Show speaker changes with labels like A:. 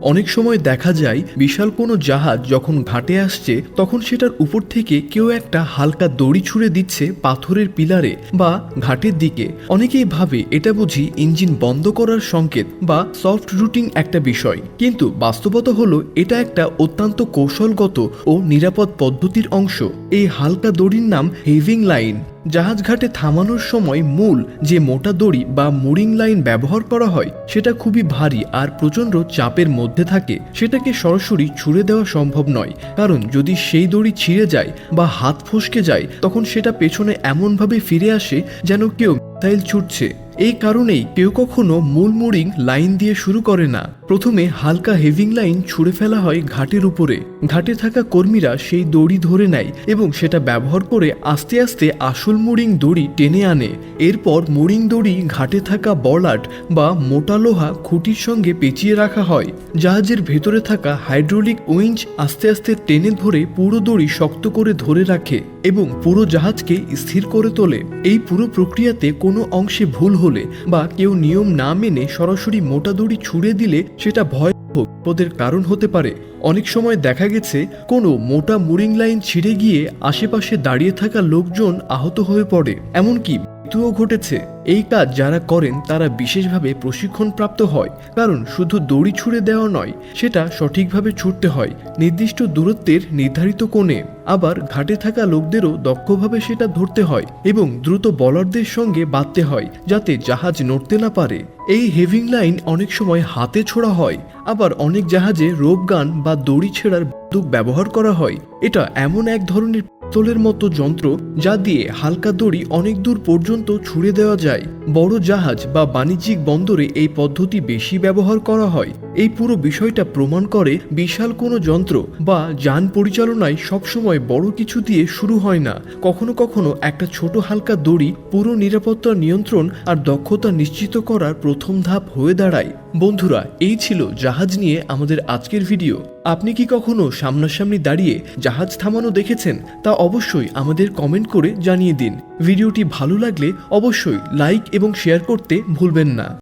A: অনেক সময় দেখা যায় বিশাল কোনো জাহাজ যখন ঘাটে আসছে তখন সেটার উপর থেকে কেউ একটা হালকা দড়ি ছুঁড়ে দিচ্ছে পাথরের পিলারে বা ঘাটের দিকে। অনেকেই ভাবে এটা বুঝি ইঞ্জিন বন্ধ করার সংকেত বা সফট রুটিং একটা বিষয়, কিন্তু বাস্তবতা হলো এটা একটা অত্যন্ত কৌশলগত ও নিরাপদ পদ্ধতির অংশ। এই হালকা দড়ির নাম হেভিং লাইন। জাহাজ ঘাটে থামানোর সময় মূল যে মোটা দড়ি বা মুরিং লাইন ব্যবহার করা হয় সেটা খুবই ভারী আর প্রচণ্ড চাপের মধ্যে থাকে। সেটাকে সরাসরি ছুঁড়ে দেওয়া সম্ভব নয়, কারণ যদি সেই দড়ি ছিঁড়ে যায় বা হাত ফসকে যায় তখন সেটা পেছনে এমনভাবে ফিরে আসে যেন কেউ মিসাইল ছুটছে। এই কারণেই কেউ কখনো মূল মুরিং লাইন দিয়ে শুরু করে না। প্রথমে হালকা হেভিং লাইন ছুঁড়ে ফেলা হয় ঘাটের উপরে। ঘাটে থাকা কর্মীরা সেই দড়ি ধরে নেয় এবং সেটা ব্যবহার করে আস্তে আস্তে আসল মুরিং দড়ি টেনে আনে। এরপর মুরিং দড়ি ঘাটে থাকা বলাট বা মোটা লোহা খুঁটির সঙ্গে পেঁচিয়ে রাখা হয়। জাহাজের ভেতরে থাকা হাইড্রোলিক উইঞ্চ আস্তে আস্তে টেনে ধরে পুরো দড়ি শক্ত করে ধরে রাখে এবং পুরো জাহাজকে স্থির করে তোলে। এই পুরো প্রক্রিয়াতে কোনো অংশে ভুল হলে বা কেউ নিয়ম না মেনে সরাসরি মোটা দড়ি ছুঁড়ে দিলে সেটা ভয়াবহ বিপদের কারণ হতে পারে। অনেক সময় দেখা গেছে কোনো মোটা মুরিং লাইন ছিঁড়ে গিয়ে আশেপাশে দাঁড়িয়ে থাকা লোকজন আহত হয়ে পড়ে, এমনকি মৃত্যুও ঘটেছে। এই কাজ যারা করেন তারা বিশেষভাবে প্রশিক্ষণপ্রাপ্ত হয়, কারণ শুধু দড়ি ছুঁড়ে দেওয়া নয়, সেটা সঠিকভাবে ছুটতে হয় নির্দিষ্ট দূরত্বের নির্ধারিত কোণে। আবার ঘাটে থাকা লোকদেরও দক্ষভাবে সেটা ধরতে হয় এবং দ্রুত বলারদের সঙ্গে বাঁধতে হয় যাতে জাহাজ নড়তে না পারে। এই হেভিং লাইন অনেক সময় হাতে ছোড়া হয়, আবার অনেক জাহাজে রোপ গান বা দড়ি ছেঁড়ার বন্দুক ব্যবহার করা হয়। এটা এমন এক ধরনের পিস্তলের মতো যন্ত্র যা দিয়ে হালকা দড়ি অনেক দূর পর্যন্ত ছুঁড়ে দেওয়া যায়। বড় জাহাজ বা বাণিজ্যিক বন্দরে এই পদ্ধতি বেশি ব্যবহার করা হয়। এই পুরো বিষয়টা প্রমাণ করে বিশাল কোনো যন্ত্র বা যান পরিচালনায় সবসময় বড় কিছু দিয়ে শুরু হয় না। কখনো কখনো একটা ছোট হালকা দড়ি পুরো নিরাপত্তা নিয়ন্ত্রণ আর দক্ষতা নিশ্চিত করার প্রথম ধাপ হয়ে দাঁড়ায়। বন্ধুরা, এই ছিল জাহাজ নিয়ে আমাদের আজকের ভিডিও। আপনি কি কখনো সামনাসামনি দাঁড়িয়ে জাহাজ থামানো দেখেছেন? তা অবশ্যই আমাদের কমেন্ট করে জানিয়ে দিন। ভিডিওটি ভালো লাগলে অবশ্যই লাইক এবং শেয়ার করতে ভুলবেন না।